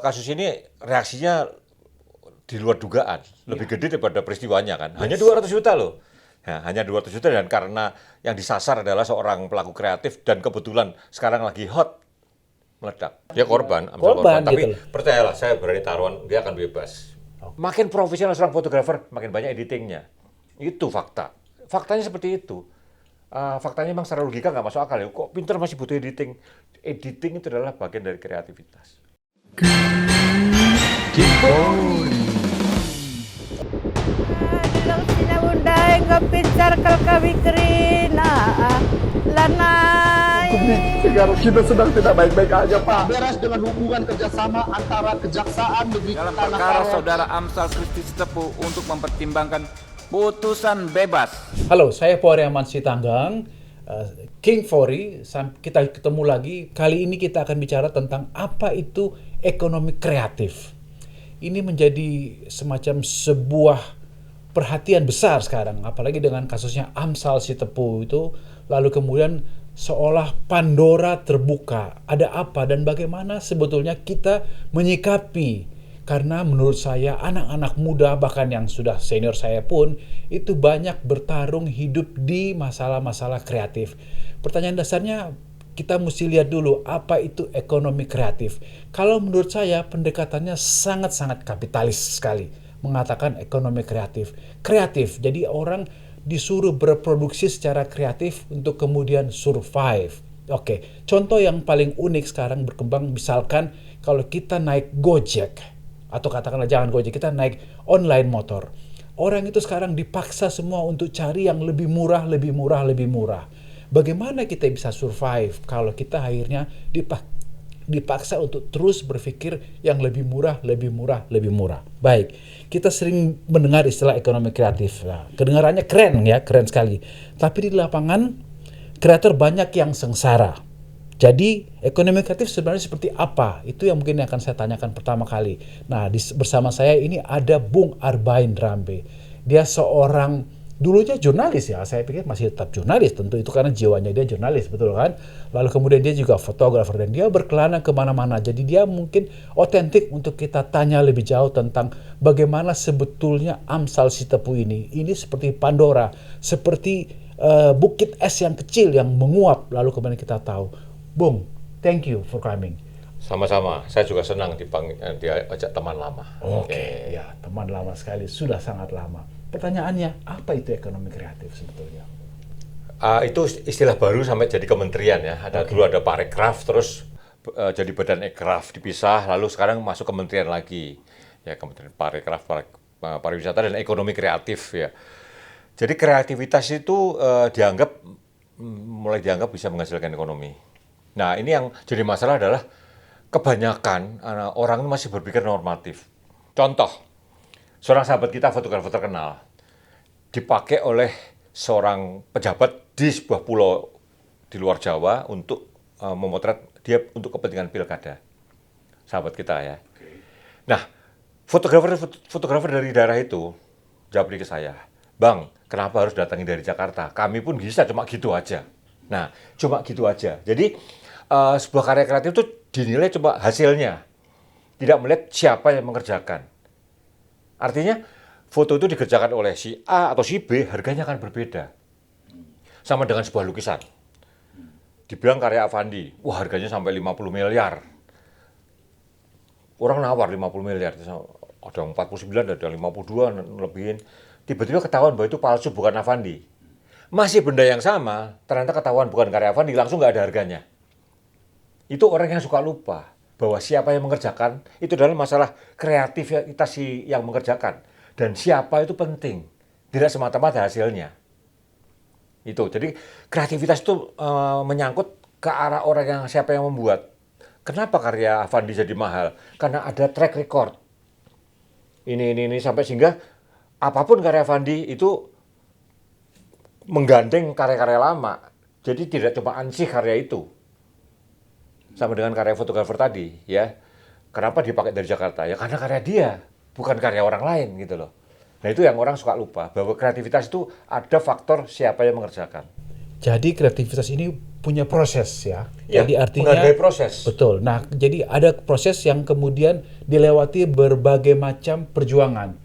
kasus ini reaksinya di luar dugaan, lebih gede daripada peristiwanya kan. Hanya 200 juta loh. Ya, hanya 200 juta dan karena yang disasar adalah seorang pelaku kreatif dan kebetulan sekarang lagi hot meledak. Dia korban, amsal korban. Korban, Tapi gitu loh. percayalah, saya berani taruhan dia akan bebas. Makin profesional seorang fotografer, makin banyak editingnya. Itu fakta. Faktanya seperti itu. Faktanya memang secara logika nggak masuk akal ya. Kok pinter masih butuh editing? Editing itu adalah bagian dari kreativitas. Dilang sinawunday ngapincar kalkawi kerina lanai. Negara kita sedang tidak baik-baik aja, Pak. Beres dengan hubungan kerjasama antara kejaksaan negeri dalam Tanah perkara Karo. saudara Amsal Kristi Sitepu untuk mempertimbangkan putusan bebas. Halo, saya Pohari Aman Sitanggang, King Fori. Kita ketemu lagi. Kali ini kita akan bicara tentang apa itu ekonomi kreatif. Ini menjadi semacam sebuah perhatian besar sekarang, apalagi dengan kasusnya Amsal Sitepu itu. Lalu kemudian seolah Pandora terbuka. Ada apa dan bagaimana sebetulnya kita menyikapi? Karena menurut saya anak-anak muda, bahkan yang sudah senior saya pun, itu banyak bertarung hidup di masalah-masalah kreatif. Pertanyaan dasarnya, kita mesti lihat dulu apa itu ekonomi kreatif. Kalau menurut saya pendekatannya sangat-sangat kapitalis sekali. Mengatakan ekonomi kreatif. Kreatif, jadi orang disuruh berproduksi secara kreatif untuk kemudian survive. Oke, contoh yang paling unik sekarang berkembang misalkan kalau kita naik Gojek, atau katakanlah jangan Gojek, kita naik online motor. Orang itu sekarang dipaksa semua untuk cari yang lebih murah, lebih murah, lebih murah. Bagaimana kita bisa survive kalau kita akhirnya dipaksa untuk terus berpikir yang lebih murah, lebih murah, lebih murah. Baik, kita sering mendengar istilah ekonomi kreatif. Nah, kedengarannya keren ya, keren sekali. Tapi di lapangan, kreator banyak yang sengsara. Jadi, ekonomi kreatif sebenarnya seperti apa? Itu yang mungkin akan saya tanyakan pertama kali. Nah, bersama saya ini ada Bung Arbain Rambe. Dia seorang, dulunya jurnalis ya, saya pikir masih tetap jurnalis, tentu itu karena jiwanya dia jurnalis, betul kan? Lalu kemudian dia juga fotografer dan dia berkelana kemana-mana. Jadi dia mungkin otentik untuk kita tanya lebih jauh tentang bagaimana sebetulnya Amsal Sitepu ini. Ini seperti Pandora, seperti bukit es yang kecil yang menguap, lalu kemudian kita tahu. Bung, thank you for coming. Sama-sama, saya juga senang diajak teman lama. Oke, ya teman lama sekali, sudah sangat lama. Pertanyaannya, apa itu ekonomi kreatif sebetulnya? Itu istilah baru sampai jadi kementerian ya. Dulu ada Parekraf, terus jadi Badan Ekraf dipisah, lalu sekarang masuk kementerian lagi. Ya, Kementerian Parekraf, Pariwisata dan Ekonomi Kreatif ya. Jadi kreativitas itu mulai dianggap bisa menghasilkan ekonomi. Nah, ini yang jadi masalah adalah kebanyakan orang masih berpikir normatif. Contoh, seorang sahabat kita fotografer terkenal dipakai oleh seorang pejabat di sebuah pulau di luar Jawa untuk memotret dia untuk kepentingan pilkada. Sahabat kita ya. Nah, fotografer dari daerah itu jawab ke saya, "Bang, kenapa harus datangi dari Jakarta? Kami pun bisa cuma gitu aja." Nah, cuma gitu aja. Jadi, sebuah karya kreatif itu dinilai cuma hasilnya. Tidak melihat siapa yang mengerjakan. Artinya, foto itu dikerjakan oleh si A atau si B, harganya akan berbeda. Sama dengan sebuah lukisan. Dibilang karya Avandi, wah harganya sampai 50 miliar. Orang nawar 50 miliar, ada 49, ada 52, lebihin. Tiba-tiba ketahuan bahwa itu palsu, bukan Avandi. Masih benda yang sama, ternyata ketahuan bukan karya Avandi, langsung nggak ada harganya. Itu orang yang suka lupa bahwa siapa yang mengerjakan, itu adalah masalah kreativitas si yang mengerjakan. Dan siapa itu penting, tidak semata-mata hasilnya. Itu, jadi kreativitas itu menyangkut ke arah orang yang siapa yang membuat. Kenapa karya Avandi jadi mahal? Karena ada track record. Ini sampai sehingga apapun karya Avandi itu menggandeng karya-karya lama. Jadi tidak cuma ansih karya itu. Sama dengan karya fotografer tadi, ya. Kenapa dipakai dari Jakarta? Ya karena karya dia, bukan karya orang lain gitu loh. Nah itu yang orang suka lupa, bahwa kreativitas itu ada faktor siapa yang mengerjakan. Jadi kreativitas ini punya proses ya. Ya, Jadi artinya menghargai proses. betul. Nah, jadi ada proses yang kemudian dilewati berbagai macam perjuangan.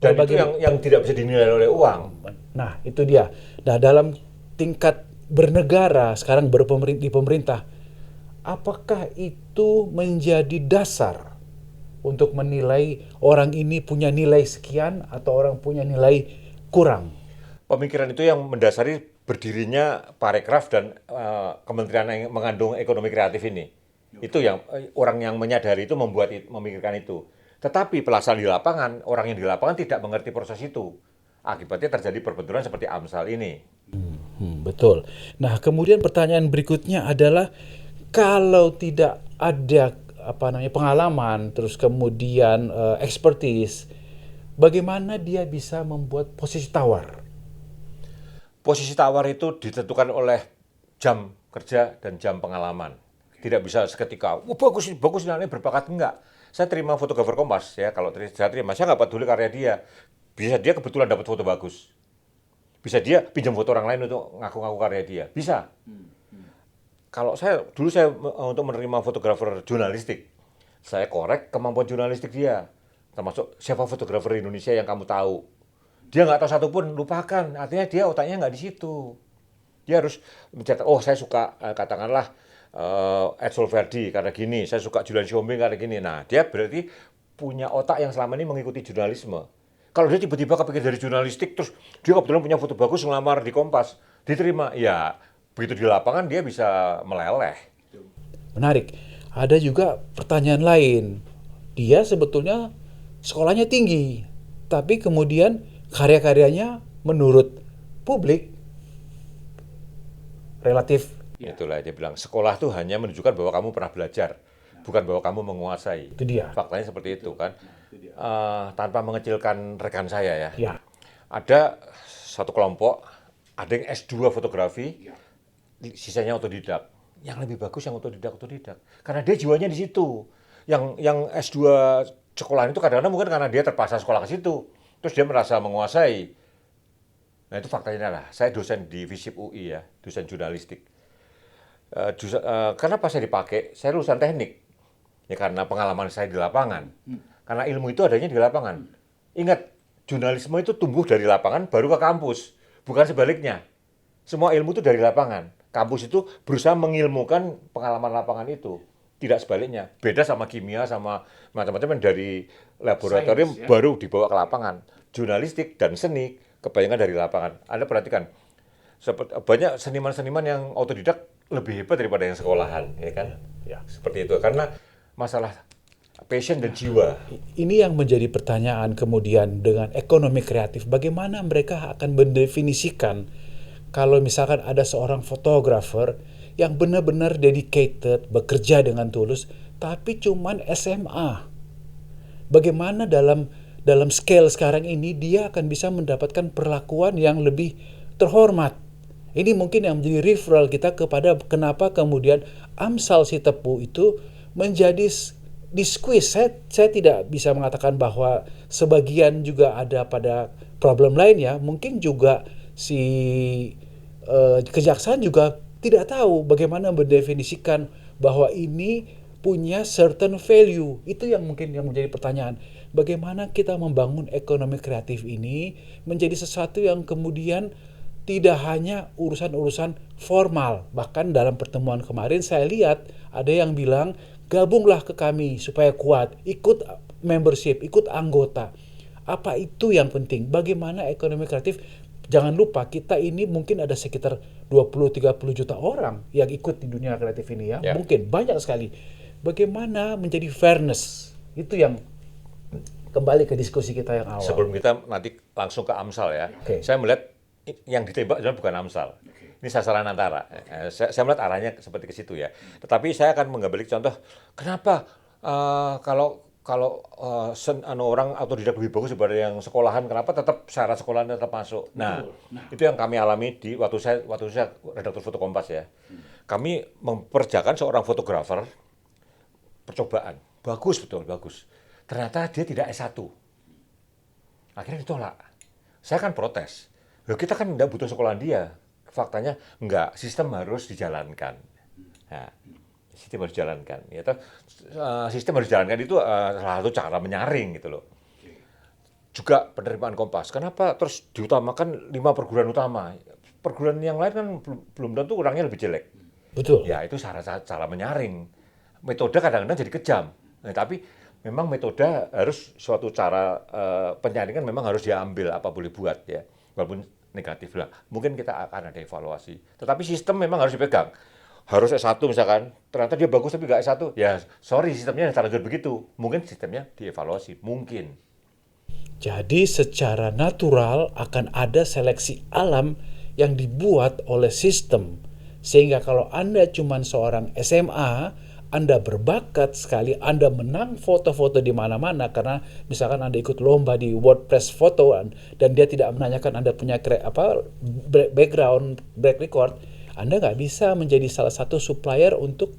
Dan itu yang tidak bisa dinilai oleh uang. Nah, itu dia. Nah, dalam tingkat bernegara sekarang di pemerintah, apakah itu menjadi dasar untuk menilai orang ini punya nilai sekian atau orang punya nilai kurang? Pemikiran itu yang mendasari berdirinya Parekraf dan kementerian yang mengandung ekonomi kreatif ini. Itu yang orang yang menyadari itu memikirkan itu. Tetapi pelaksanaan di lapangan, orang yang di lapangan tidak mengerti proses itu. Akibatnya terjadi perbenturan seperti AMSAL ini. Betul. Nah, kemudian pertanyaan berikutnya adalah kalau tidak ada pengalaman, terus kemudian expertise, bagaimana dia bisa membuat posisi tawar? Posisi tawar itu ditentukan oleh jam kerja dan jam pengalaman. Tidak bisa seketika, bagus nilainya berbakat, enggak. Saya terima fotografer Kompas, ya kalau saya terima, saya nggak peduli karya dia. Bisa dia kebetulan dapat foto bagus. Bisa dia pinjam foto orang lain untuk ngaku-ngaku karya dia. Bisa. Kalau dulu saya untuk menerima fotografer jurnalistik, saya korek kemampuan jurnalistik dia. Termasuk siapa fotografer Indonesia yang kamu tahu. Dia nggak tahu satupun, lupakan. Artinya dia otaknya nggak di situ. Dia harus mencetak, saya suka, katakanlah, Ed Solverdi karena gini, saya suka Julian Siombing karena gini. Nah, dia berarti punya otak yang selama ini mengikuti jurnalisme. Kalau dia tiba-tiba kepikir dari jurnalistik, terus dia kebetulan punya foto bagus, ngelamar di Kompas, diterima, ya begitu di lapangan dia bisa meleleh. Menarik. Ada juga pertanyaan lain. Dia sebetulnya sekolahnya tinggi, tapi kemudian karya-karyanya menurut publik relatif. Itulah dia bilang, sekolah tuh hanya menunjukkan bahwa kamu pernah belajar, bukan bahwa kamu menguasai. Itu dia. Faktanya seperti itu kan. Tanpa mengecilkan rekan saya ya. Ya. Ada satu kelompok, ada yang S2 fotografi, sisanya otodidak. Yang lebih bagus yang otodidak. Karena dia jiwanya di situ. Yang S2 sekolahan itu kadang-kadang mungkin karena dia terpaksa sekolah ke situ. Terus dia merasa menguasai. Nah itu faktanya lah. Saya dosen di FISIP UI ya, dosen jurnalistik. Kenapa saya dipakai? Saya lulusan teknik. Ya karena pengalaman saya di lapangan. Karena ilmu itu adanya di lapangan. Ingat, jurnalisme itu tumbuh dari lapangan baru ke kampus. Bukan sebaliknya. Semua ilmu itu dari lapangan. Kampus itu berusaha mengilmukan pengalaman lapangan itu. Tidak sebaliknya. Beda sama kimia, sama macam-macam yang dari laboratorium Science, ya? Baru dibawa ke lapangan. Jurnalistik dan seni kebanyakan dari lapangan. Anda perhatikan, banyak seniman-seniman yang otodidak lebih hebat daripada yang sekolahan, ya kan? Ya, seperti itu. Karena masalah passion dan jiwa. Ini yang menjadi pertanyaan kemudian dengan ekonomi kreatif. Bagaimana mereka akan mendefinisikan kalau misalkan ada seorang fotografer yang benar-benar dedicated, bekerja dengan tulus, tapi cuman SMA. Bagaimana dalam scale sekarang ini dia akan bisa mendapatkan perlakuan yang lebih terhormat. Ini mungkin yang menjadi referral kita kepada kenapa kemudian AMSAL Sitepu itu menjadi di-squeeze. Saya tidak bisa mengatakan bahwa sebagian juga ada pada problem lain ya. Mungkin juga kejaksaan juga tidak tahu bagaimana mendefinisikan bahwa ini punya certain value. Itu yang mungkin yang menjadi pertanyaan. Bagaimana kita membangun ekonomi kreatif ini menjadi sesuatu yang kemudian tidak hanya urusan-urusan formal. Bahkan dalam pertemuan kemarin saya lihat ada yang bilang, gabunglah ke kami supaya kuat, ikut membership, ikut anggota. Apa itu yang penting? Bagaimana ekonomi kreatif? Jangan lupa kita ini mungkin ada sekitar 20-30 juta orang yang ikut di dunia kreatif ini ya. Mungkin banyak sekali. Bagaimana menjadi fairness? Itu yang kembali ke diskusi kita yang awal. Sebelum kita nanti langsung ke AMSAL ya. Saya melihat yang ditembak adalah bukan AMSAL. Ini sasaran antara. Saya melihat arahnya seperti ke situ ya. Tetapi saya akan mengambil contoh, kenapa kalau orang otodidak lebih bagus daripada yang sekolahan, kenapa tetap syarat sekolahan tetap masuk? Nah, itu yang kami alami waktu saya redaktur foto Kompas ya. Kami memperkerjakan seorang fotografer percobaan. Bagus, betul, bagus. Ternyata dia tidak S1. Akhirnya ditolak. Saya kan protes. Loh, kita kan tidak butuh sekolahan dia. faktanya enggak, sistem harus dijalankan. Nah, sistem harus dijalankan. Ya, sistem harus dijalankan itu salah satu cara menyaring gitu loh. Juga penerimaan Kompas. Kenapa terus diutamakan 5 perguruan utama? Perguruan yang lain kan belum tentu orangnya lebih jelek. Betul. Ya itu cara menyaring. Metode kadang-kadang jadi kejam. Nah, tapi memang metode harus suatu cara penyaringan memang harus diambil apa boleh buat ya. Walaupun negatif lah. Mungkin kita akan ada evaluasi. Tetapi sistem memang harus dipegang. Harus S1 misalkan, ternyata dia bagus tapi nggak S1. Ya sorry, sistemnya terlanjur begitu. Mungkin sistemnya dievaluasi. Mungkin. Jadi secara natural akan ada seleksi alam yang dibuat oleh sistem. Sehingga kalau Anda cuma seorang SMA, Anda berbakat sekali, Anda menang foto-foto di mana-mana karena misalkan Anda ikut lomba di WordPress foto dan dia tidak menanyakan Anda punya background, back record, Anda nggak bisa menjadi salah satu supplier untuk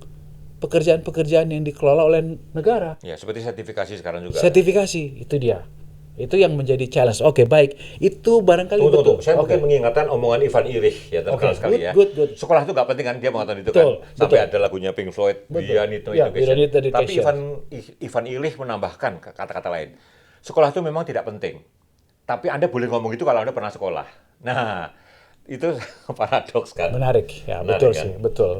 pekerjaan-pekerjaan yang dikelola oleh negara. Ya, seperti sertifikasi sekarang juga. Sertifikasi, itu dia. Itu yang menjadi challenge. Oke, baik. Itu barangkali betul. Saya mungkin mengingatkan omongan Ivan Illich ya, terkenal sekali ya. Good. Sekolah itu nggak penting kan, dia mengatakan itu Betul, kan. Sampai betul. ada lagunya Pink Floyd, Betul. We Need No Ya, Education. We Need Education. Tapi Ivan Illich menambahkan kata-kata lain. Sekolah itu memang tidak penting. Tapi Anda boleh ngomong itu kalau Anda pernah sekolah. Nah, itu paradoks kan. Menarik. Ya, Menarik, betul kan? sih. Betul.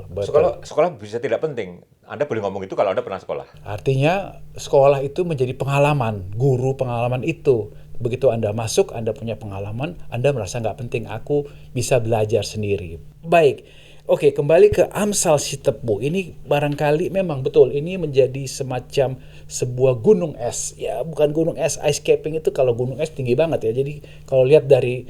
Sekolah bisa tidak penting. Anda boleh ngomong itu kalau Anda pernah sekolah. Artinya sekolah itu menjadi pengalaman, guru pengalaman itu. Begitu Anda masuk, Anda punya pengalaman, Anda merasa nggak penting, aku bisa belajar sendiri. Baik, oke, kembali ke Amsal Sitepu. Ini barangkali memang betul, ini menjadi semacam sebuah gunung es. Ya, bukan gunung es, ice capping itu kalau gunung es tinggi banget ya. Jadi kalau lihat dari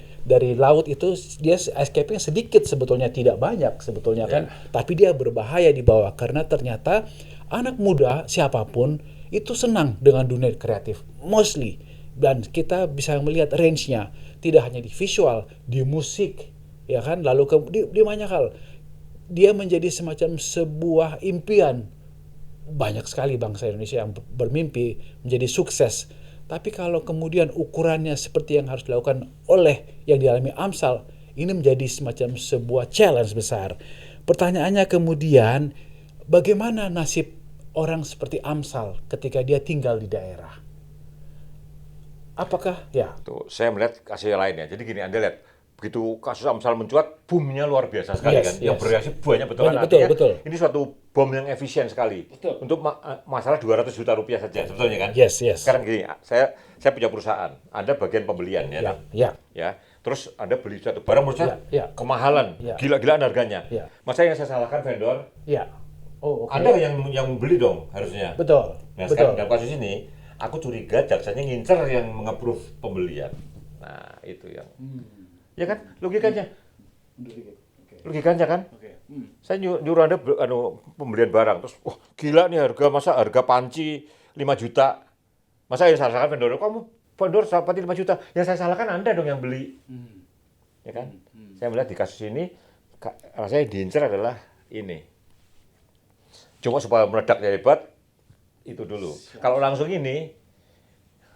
laut itu, dia ice capping sedikit sebetulnya, tidak banyak sebetulnya kan. Tapi dia berbahaya di bawah karena ternyata anak muda siapapun itu senang dengan dunia kreatif, mostly. Dan kita bisa melihat range-nya, tidak hanya di visual, di musik, ya kan, lalu di banyak hal. Dia menjadi semacam sebuah impian. Banyak sekali bangsa Indonesia yang bermimpi menjadi sukses. Tapi kalau kemudian ukurannya seperti yang harus dilakukan oleh yang dialami Amsal, ini menjadi semacam sebuah challenge besar. Pertanyaannya kemudian, bagaimana nasib orang seperti Amsal ketika dia tinggal di daerah? Apakah ya? Tuh, saya melihat kasus lain ya. Jadi gini, Anda lihat begitu kasus Amsal mencuat, boomnya luar biasa sekali kan. Yang bereaksi banyak betul kan. Artinya ini suatu bom yang efisien sekali. Betul. Untuk masalah 200 juta rupiah saja sebetulnya kan. Yes. Sekarang gini, saya punya perusahaan. Anda bagian pembelian ya. Ya. Terus Anda beli suatu barang menurut saya kemahalan, gila-gilaan harganya. Masa yang saya salahkan vendor? Ya. Oh, okay. Anda yang beli dong harusnya. Betul. Nah, sekarang dalam kasus ini aku curiga jaksanya ngincer yang meng-approve pembelian. Nah, itu yang. Ya kan? Logikanya. Logikanya kan? Saya nyuruh Anda pembelian barang terus gila nih harga, masa harga panci 5 juta. Masa yang salahkan vendor? Kamu vendor dapat 5 juta. Yang saya salahkan Anda dong yang beli. Ya kan? Saya melihat di kasus ini rasanya diincer adalah ini. Cuma supaya meledaknya hebat, itu dulu. Kalau langsung ini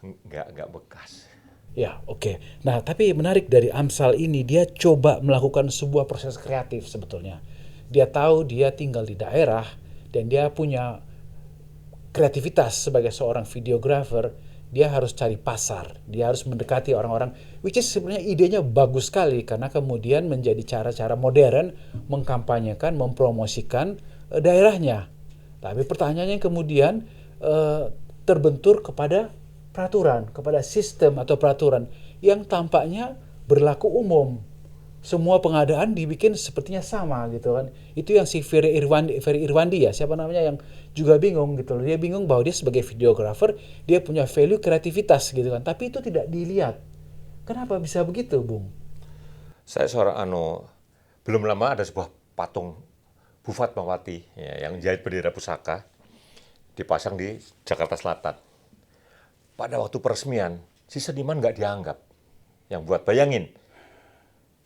nggak bekas. Ya, oke. Nah, tapi menarik dari Amsal ini, dia coba melakukan sebuah proses kreatif sebetulnya. Dia tahu dia tinggal di daerah dan dia punya kreativitas sebagai seorang videographer. Dia harus cari pasar, dia harus mendekati orang-orang, which is sebenarnya idenya bagus sekali karena kemudian menjadi cara-cara modern mengkampanyekan, mempromosikan daerahnya. Tapi pertanyaannya kemudian terbentur kepada peraturan, kepada sistem atau peraturan yang tampaknya berlaku umum. Semua pengadaan dibikin sepertinya sama gitu kan. Itu yang si Ferry Irwandi ya, siapa namanya, yang juga bingung gitu loh. Dia bingung bahwa dia sebagai videographer, dia punya value kreativitas gitu kan. Tapi itu tidak dilihat. Kenapa bisa begitu, Bung? Saya seorang belum lama ada sebuah patung Bu Fatmawati ya, yang jahit bendera pusaka dipasang di Jakarta Selatan. Pada waktu peresmian, si seniman nggak dianggap yang buat, bayangin.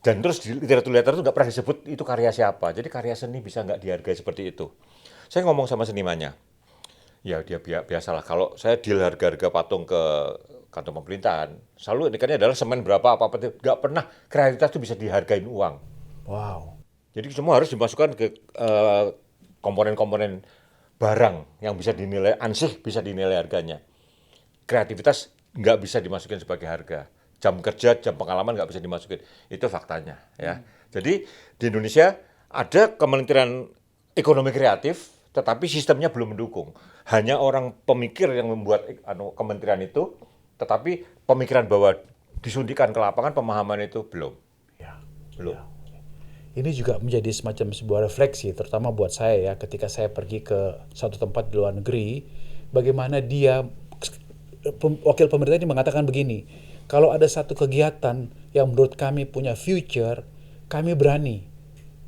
Dan terus di literatur itu nggak pernah disebut itu karya siapa. Jadi karya seni bisa nggak dihargai seperti itu. Saya ngomong sama senimannya, ya dia biasalah. Kalau saya deal harga-harga patung ke kantor pemerintahan, selalu indikannya adalah semen berapa, apa-apa. Nggak pernah kreativitas itu bisa dihargain uang. Wow. Jadi semua harus dimasukkan ke komponen-komponen barang yang bisa dinilai, ansih bisa dinilai harganya. Kreativitas nggak bisa dimasukin sebagai harga. Jam kerja, jam pengalaman nggak bisa dimasukin. Itu faktanya. Ya. Jadi di Indonesia ada Kementerian Ekonomi Kreatif, tetapi sistemnya belum mendukung. Hanya orang pemikir yang membuat kementerian itu, tetapi pemikiran bahwa disuntikan ke lapangan, pemahaman itu belum. Ya. Belum. Ya. Ini juga menjadi semacam sebuah refleksi, terutama buat saya ya, ketika saya pergi ke suatu tempat di luar negeri, bagaimana dia, wakil pemerintah ini mengatakan begini, kalau ada satu kegiatan yang menurut kami punya future, kami berani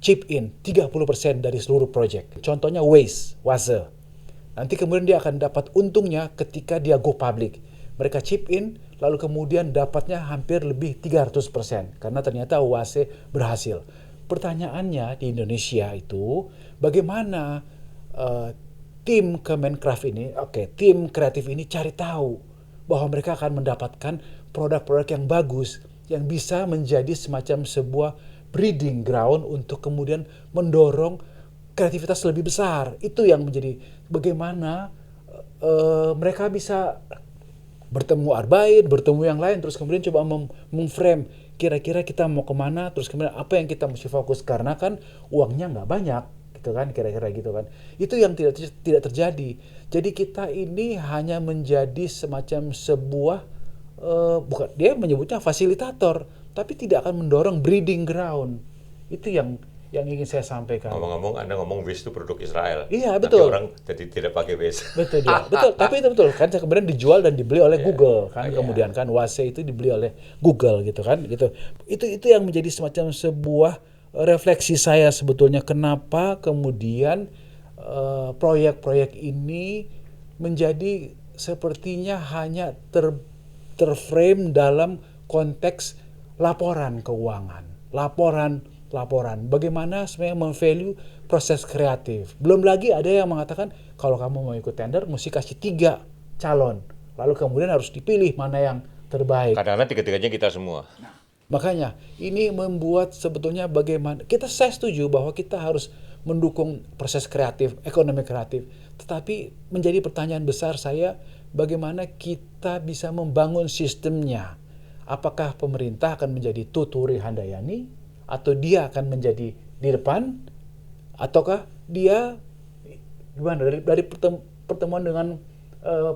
chip in 30% dari seluruh proyek. Contohnya WASE. Nanti kemudian dia akan dapat untungnya ketika dia go public. Mereka chip in, lalu kemudian dapatnya hampir lebih 300%, karena ternyata WASE berhasil. Pertanyaannya di Indonesia itu, bagaimana tim Kemenkraf ini, tim kreatif ini cari tahu bahwa mereka akan mendapatkan produk-produk yang bagus, yang bisa menjadi semacam sebuah breeding ground untuk kemudian mendorong kreativitas lebih besar. Itu yang menjadi bagaimana mereka bisa bertemu Arbaid, bertemu yang lain, terus kemudian coba memframe kira-kira kita mau kemana, terus kemudian apa yang kita mesti fokus, karena kan uangnya nggak banyak, gitu kan, kira-kira gitu kan. Itu yang tidak terjadi. Jadi kita ini hanya menjadi semacam sebuah, bukan, dia menyebutnya fasilitator, tapi tidak akan mendorong breeding ground. Itu yang ingin saya sampaikan. Ngomong-ngomong, Anda ngomong WIS itu produk Israel. Iya, Nanti betul. orang jadi tidak pakai WIS. Betul dia. Betul, tapi itu betul kan, kemudian dijual dan dibeli oleh Google kan, kemudian kan WASE itu dibeli oleh Google gitu kan, gitu. Itu yang menjadi semacam sebuah refleksi saya sebetulnya, kenapa kemudian proyek-proyek ini menjadi sepertinya hanya terframe dalam konteks laporan keuangan, laporan. Bagaimana sebenarnya memvalue proses kreatif. Belum lagi ada yang mengatakan kalau kamu mau ikut tender mesti kasih 3 calon. Lalu kemudian harus dipilih mana yang terbaik. Kadang-kadang tiga-tiganya kita semua. Makanya ini membuat sebetulnya bagaimana, saya setuju bahwa kita harus mendukung proses kreatif, ekonomi kreatif. Tetapi menjadi pertanyaan besar saya, bagaimana kita bisa membangun sistemnya. Apakah pemerintah akan menjadi tuturi handayani, atau dia akan menjadi di depan, ataukah dia gimana dari pertemuan dengan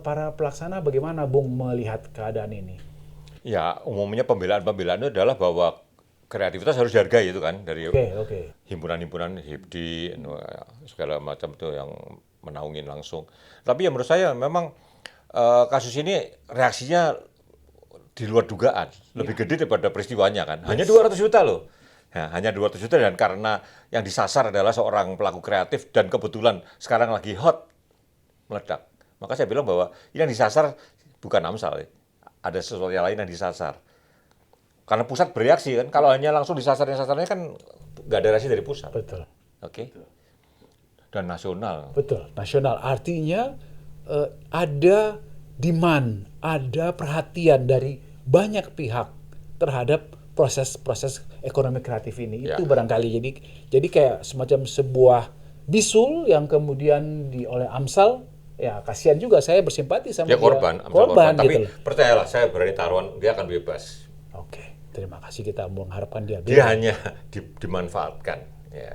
para pelaksana, bagaimana Bung melihat keadaan ini? Ya, umumnya pembelaan itu adalah bahwa kreativitas harus dihargai itu kan, dari himpunan-himpunan HIPDI, segala macam itu yang menaungin langsung. Tapi ya menurut saya memang kasus ini reaksinya di luar dugaan, lebih gede daripada peristiwanya kan. Hanya 200 juta loh. Ya, hanya 200 juta, dan karena yang disasar adalah seorang pelaku kreatif dan kebetulan sekarang lagi hot, meledak. Maka saya bilang bahwa ini yang disasar bukan Amsal, ada sesuatu yang lain yang disasar. Karena pusat bereaksi kan, kalau hanya langsung disasarnya kan nggak ada reaksi dari pusat. Betul. Oke. Dan nasional. Betul, nasional. Artinya ada demand, ada perhatian dari banyak pihak terhadap proses ekonomi kreatif ini. Itu barangkali jadi kayak semacam sebuah bisul yang kemudian oleh Amsal, ya kasihan juga, saya bersimpati sama dia. Korban. Gitu. Tapi percayalah, saya berani taruhan dia akan bebas. Oke, terima kasih, kita mengharapkan dia bebas. Dia hanya dimanfaatkan. Ya.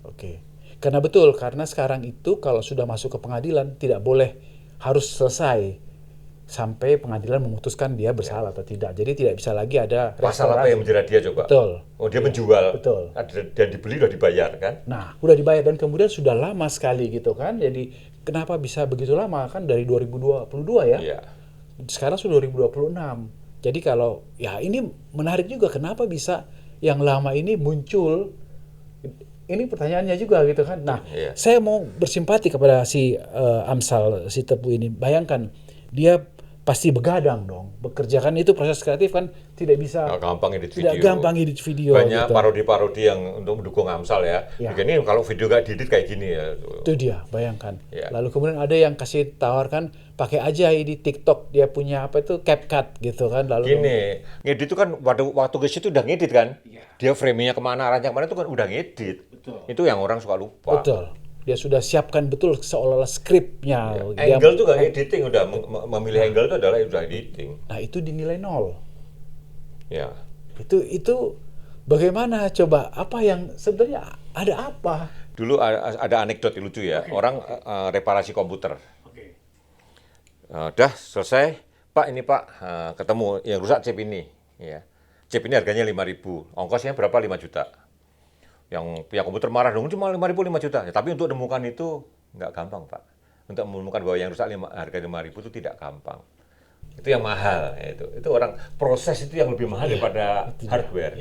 Oke. Karena betul, karena sekarang itu kalau sudah masuk ke pengadilan tidak boleh harus selesai sampai pengadilan memutuskan dia bersalah atau tidak. Jadi tidak bisa lagi ada pasal apa yang menjerat dia coba? Betul. Oh, dia menjual. Betul. Dan dibeli udah dibayar kan? Nah, udah dibayar dan kemudian sudah lama sekali gitu kan. Jadi kenapa bisa begitu lama kan, dari 2022 ya? Iya. Sekarang sudah 2026. Jadi kalau ya ini menarik juga, kenapa bisa yang lama ini muncul? Ini pertanyaannya juga gitu kan. Nah, saya mau bersimpati kepada si Amsal, si Tepu ini. Bayangkan dia pasti begadang dong. Bekerja kan itu proses kreatif kan tidak bisa Nggak gampang edit tidak video. gampang edit video. Banyak gitu. parodi-parodi yang untuk mendukung Amsal ya. Ya. Begini kalau video nggak diedit kayak gini ya. Itu dia, bayangkan. Ya. Lalu kemudian ada yang kasih tawarkan pakai aja di TikTok, dia punya apa itu CapCut gitu kan. Lalu Gini, ngedit itu kan waktu ke situ udah ngedit kan. Dia framingnya kemana, arahnya kemana itu kan udah ngedit. Itu yang orang suka lupa. betul. Dia sudah siapkan betul seolah-olah skripnya. Dia- Angle tuh nggak editing, udah memilih angle itu adalah udah editing. Nah, itu dinilai 0. Ya. Itu bagaimana coba? Apa yang sebenarnya ada apa? Dulu ada anekdot lucu ya, orang reparasi komputer. Udah selesai, Pak ini Pak, ketemu yang rusak chip ini. Ya. Chip ini harganya 5.000, ongkosnya berapa? 5 juta. Yang pihak komputer marah dong, cuma 5.000 5 juta. Ya, tapi untuk menemukan itu nggak gampang Pak. Untuk menemukan bahwa yang rusak harga 5.000 itu tidak gampang. Itu yang mahal. Ya, itu orang proses itu yang lebih mahal daripada hardware.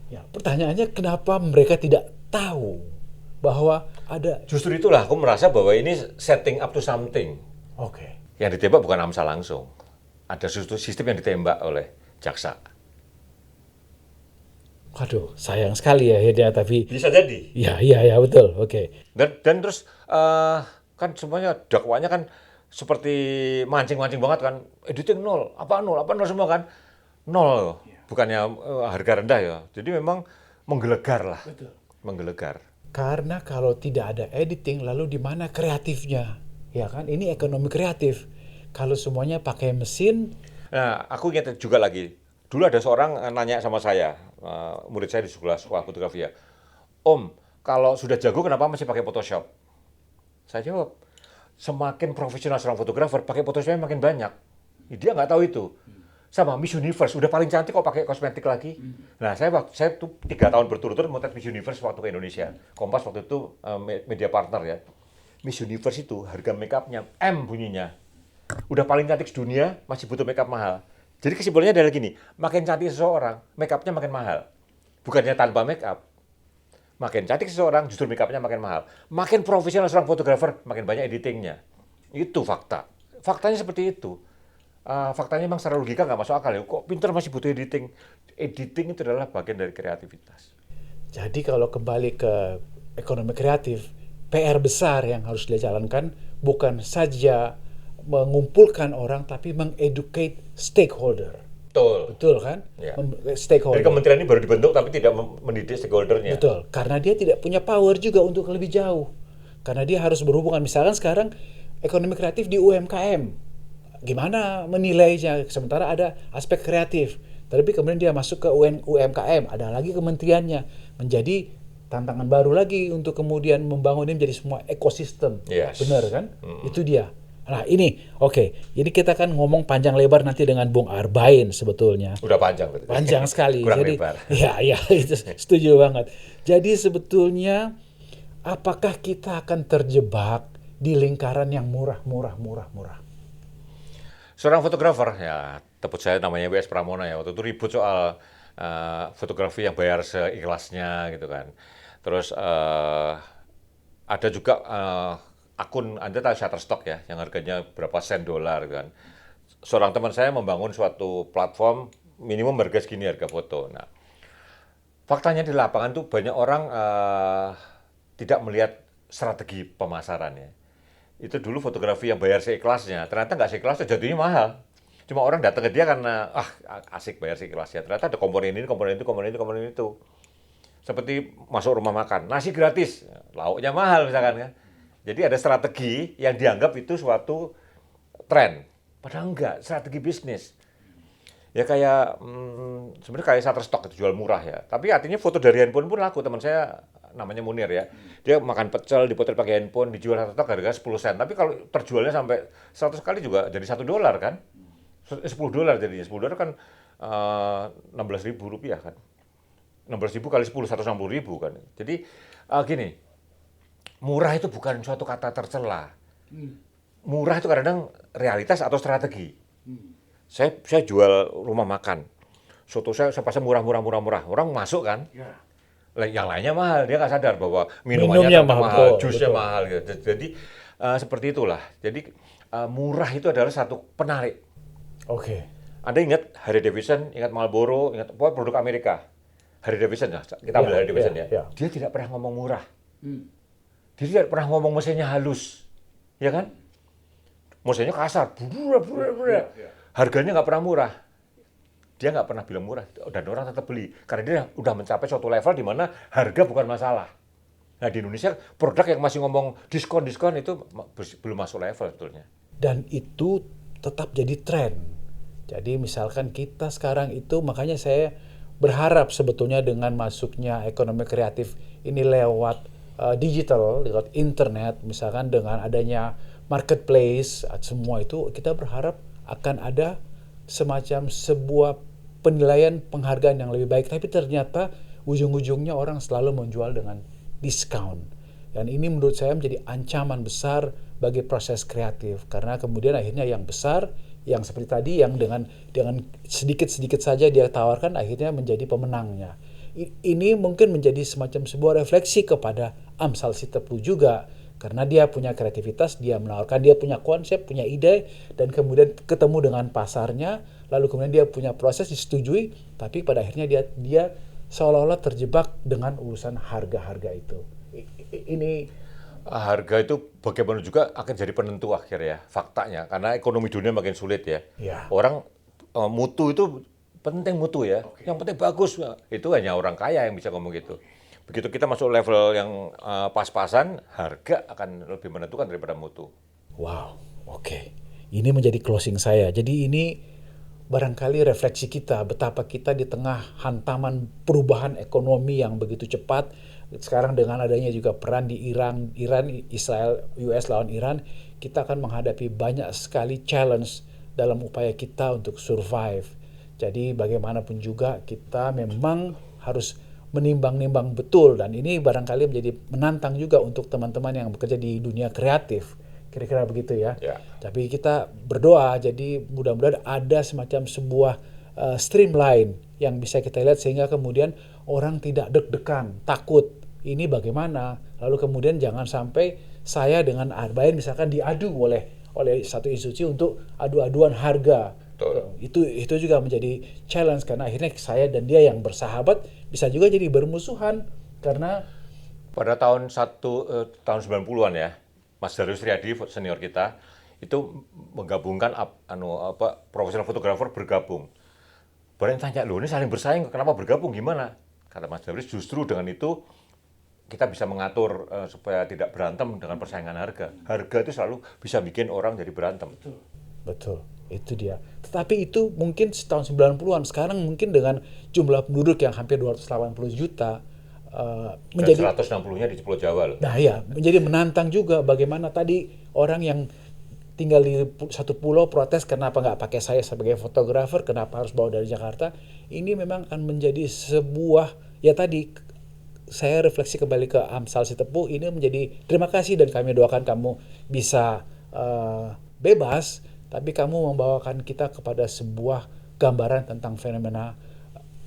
Ya, pertanyaannya kenapa mereka tidak tahu bahwa ada Justru itulah aku merasa bahwa ini setting up to something. oke. Yang ditembak bukan Amsal langsung. Ada sistem yang ditembak oleh jaksa. Waduh, sayang sekali ya tapi Bisa jadi. ya betul. Oke. Dan terus kan semuanya dakwaannya kan seperti mancing-mancing banget kan. Editing nol semua kan. Nol. Bukannya harga rendah ya. Jadi memang menggelegar lah. Betul. Menggelegar. Karena kalau tidak ada editing, lalu di mana kreatifnya? Ya kan, ini ekonomi kreatif. Kalau semuanya pakai mesin, Nah, aku ingat juga lagi. Dulu ada seorang nanya sama saya, murid saya di sekolah fotografi ya. Om, kalau sudah jago kenapa masih pakai Photoshop? Saya jawab, semakin profesional seorang fotografer, pakai Photoshopnya makin banyak. Dia nggak tahu itu. Sama Miss Universe, udah paling cantik kok pakai kosmetik lagi. Nah, saya tuh 3 tahun berturut-turut motret Miss Universe waktu ke Indonesia. Kompas waktu itu media partner ya. Miss Universe itu harga makeupnya M bunyinya. Udah paling cantik sedunia, masih butuh makeup mahal. Jadi kesimpulannya adalah gini, makin cantik seseorang, makeupnya makin mahal. Bukannya tanpa makeup. Makin cantik seseorang, justru makeupnya makin mahal. Makin profesional seorang fotografer, makin banyak editingnya. Itu fakta. Faktanya seperti itu. Faktanya memang secara logika nggak masuk akal ya. Kok pinter masih butuh editing? Editing itu adalah bagian dari kreativitas. jadi kalau kembali ke ekonomi kreatif, PR besar yang harus dia jalankan bukan saja mengumpulkan orang, tapi mengeducate stakeholder. Betul. Betul kan? Ya. Stakeholder. Jadi kementerian ini baru dibentuk tapi tidak mendidik stakeholdernya. Betul, karena dia tidak punya power juga untuk lebih jauh. Karena dia harus berhubungan, misalkan sekarang ekonomi kreatif di UMKM. Gimana menilainya? Sementara ada aspek kreatif. Tapi kemudian dia masuk ke UMKM, ada lagi kementeriannya. Menjadi tantangan baru lagi untuk kemudian membangun ini menjadi semua ekosistem. Yes. Benar kan? Itu dia. Nah ini, oke. Jadi kita kan ngomong panjang lebar nanti dengan Bung Arbain sebetulnya. Udah panjang berarti. Panjang sekali. Kurang Jadi, lebar. ya itu setuju banget. Jadi sebetulnya apakah kita akan terjebak di lingkaran yang murah? Seorang fotografer, ya tepuk saya namanya W.S. Pramona ya, waktu itu ribut soal fotografi yang bayar seikhlasnya gitu kan. Terus ada juga akun, Anda tahu Shutterstock ya, yang harganya berapa sen dolar gitu kan. Seorang teman saya membangun suatu platform, minimum harga segini harga foto. Nah, faktanya di lapangan tuh banyak orang tidak melihat strategi pemasarannya. Itu dulu fotografi yang bayar seikhlasnya, ternyata nggak seikhlasnya, jadinya mahal. Cuma orang datang ke dia karena asik bayar seikhlasnya. Ternyata ada komponen ini, komponen itu. Seperti masuk rumah makan, nasi gratis, lauknya mahal misalkan kan. Jadi ada strategi yang dianggap itu suatu tren, padahal enggak, strategi bisnis. Ya kayak sebenarnya kayak Shutterstock itu jual murah ya. Tapi artinya foto dari handphone pun laku. Teman saya namanya Munir ya. Dia makan pecel, dipotret pakai handphone, dijual Shutterstock harga 10 sen. Tapi kalau terjualnya sampai 100 kali juga jadi $1 kan. $10 jadinya. $10 kan 16.000 rupiah kan. 16.000 kali 10, 160.000 kan. Jadi gini, murah itu bukan suatu kata tercela. Murah itu kadang realitas atau strategi. Saya jual rumah makan. Soto saya pasang murah. Orang masuk kan. Yang lainnya mahal. Dia nggak sadar bahwa minumannya mahal, jusnya mahal. Gitu. Jadi seperti itulah. Jadi murah itu adalah satu penarik. Oke. Anda ingat Harley Davidson, ingat Marlboro, ingat produk Amerika. Harley Davidson, kita ambil Harley Davidson ya. Dia tidak pernah ngomong murah. Dia tidak pernah ngomong mesinnya halus, ya kan? Mesinnya kasar, harganya nggak pernah murah. Dia nggak pernah bilang murah, dan orang tetap beli. Karena dia udah mencapai suatu level di mana harga bukan masalah. Nah di Indonesia, produk yang masih ngomong diskon-diskon itu belum masuk level sebetulnya. Dan itu tetap jadi tren. Jadi misalkan kita sekarang itu, makanya saya berharap sebetulnya dengan masuknya ekonomi kreatif ini lewat digital, lewat internet, misalkan dengan adanya marketplace, semua itu kita berharap akan ada semacam sebuah penilaian penghargaan yang lebih baik. Tapi ternyata ujung-ujungnya orang selalu menjual dengan diskon. Dan ini menurut saya menjadi ancaman besar bagi proses kreatif. Karena kemudian akhirnya yang besar, yang seperti tadi, yang dengan sedikit-sedikit saja dia tawarkan, akhirnya menjadi pemenangnya. Ini mungkin menjadi semacam sebuah refleksi kepada Amsal Sitepu juga. Karena dia punya kreativitas, dia menawarkan, dia punya konsep, punya ide, dan kemudian ketemu dengan pasarnya, lalu kemudian dia punya proses disetujui, tapi pada akhirnya dia seolah-olah terjebak dengan urusan harga-harga itu. Ini harga itu bagaimana juga akan jadi penentu akhir ya, faktanya. Karena ekonomi dunia makin sulit ya. Orang mutu itu penting mutu ya. Yang penting bagus. Itu hanya orang kaya yang bisa ngomong gitu. Begitu kita masuk level yang pas-pasan, harga akan lebih menentukan daripada mutu. Wow, oke. Ini menjadi closing saya. Jadi ini barangkali refleksi kita, betapa kita di tengah hantaman perubahan ekonomi yang begitu cepat. Sekarang dengan adanya juga perang di Iran, Israel, US lawan Iran, kita akan menghadapi banyak sekali challenge dalam upaya kita untuk survive. Jadi bagaimanapun juga kita memang harus menimbang-nimbang betul, dan ini barangkali menjadi menantang juga untuk teman-teman yang bekerja di dunia kreatif, kira-kira begitu ya. Tapi kita berdoa, jadi mudah-mudahan ada semacam sebuah streamline yang bisa kita lihat sehingga kemudian orang tidak deg-degan, takut ini bagaimana, lalu kemudian jangan sampai saya dengan Arbain misalkan diadu oleh satu institusi untuk adu-aduan harga. Itu juga menjadi challenge karena akhirnya saya dan dia yang bersahabat bisa juga jadi bermusuhan karena pada tahun 90-an ya, Mas Darius Riyadi senior kita itu menggabungkan profesional fotografer bergabung. Barang tanya, loh ini saling bersaing, kenapa bergabung, gimana? Kata Mas Darius, justru dengan itu kita bisa mengatur supaya tidak berantem dengan persaingan harga. Harga itu selalu bisa bikin orang jadi berantem. Betul. Itu dia. Tetapi itu mungkin tahun 90-an. Sekarang mungkin dengan jumlah penduduk yang hampir 280 juta menjadi 160-nya di Pulau Jawa loh. Nah ya, menjadi menantang juga bagaimana tadi orang yang tinggal di satu pulau protes kenapa nggak pakai saya sebagai fotografer, kenapa harus bawa dari Jakarta. Ini memang akan menjadi sebuah, ya tadi saya refleksi kembali ke Amsal Sitepu, ini menjadi terima kasih dan kami doakan kamu bisa bebas, tapi kamu membawakan kita kepada sebuah gambaran tentang fenomena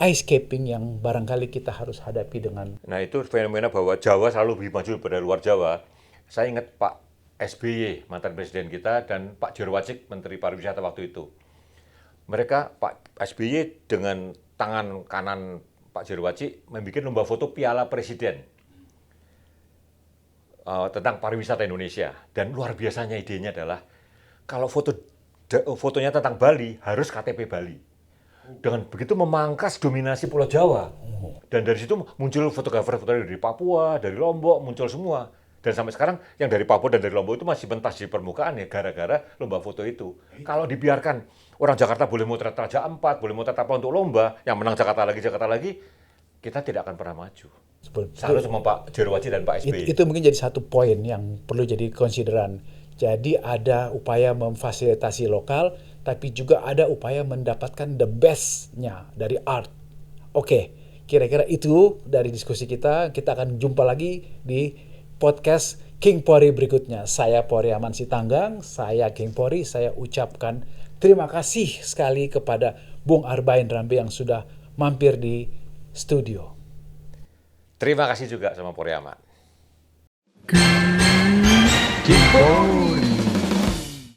ice caping yang barangkali kita harus hadapi dengan. Nah itu fenomena bahwa Jawa selalu lebih maju daripada luar Jawa. Saya ingat Pak SBY, mantan presiden kita, dan Pak Jerwacik, Menteri Pariwisata waktu itu. Mereka, Pak SBY dengan tangan kanan Pak Jerwacik, membuat lomba foto Piala Presiden tentang pariwisata Indonesia. Dan luar biasanya idenya adalah, kalau fotonya tentang Bali, harus KTP Bali. Dengan begitu memangkas dominasi Pulau Jawa. Dan dari situ muncul fotografer-fotografer dari Papua, dari Lombok, muncul semua. Dan sampai sekarang yang dari Papua dan dari Lombok itu masih pentas di permukaan ya, gara-gara lomba foto itu. Kalau dibiarkan orang Jakarta boleh motret Raja Ampat, boleh motret apa untuk lomba, yang menang Jakarta lagi, kita tidak akan pernah maju. Salut sama Pak Jerwacik dan Pak SBY. Itu mungkin jadi satu poin yang perlu jadi konsideran. Jadi ada upaya memfasilitasi lokal, tapi juga ada upaya mendapatkan the best-nya dari art. Oke, kira-kira itu dari diskusi kita. Kita akan jumpa lagi di podcast King Polri berikutnya. Saya Polri Aman Sitanggang, saya King Polri, saya ucapkan terima kasih sekali kepada Bung Arbain Rambe yang sudah mampir di studio. Terima kasih juga sama Polri Aman. King Polri.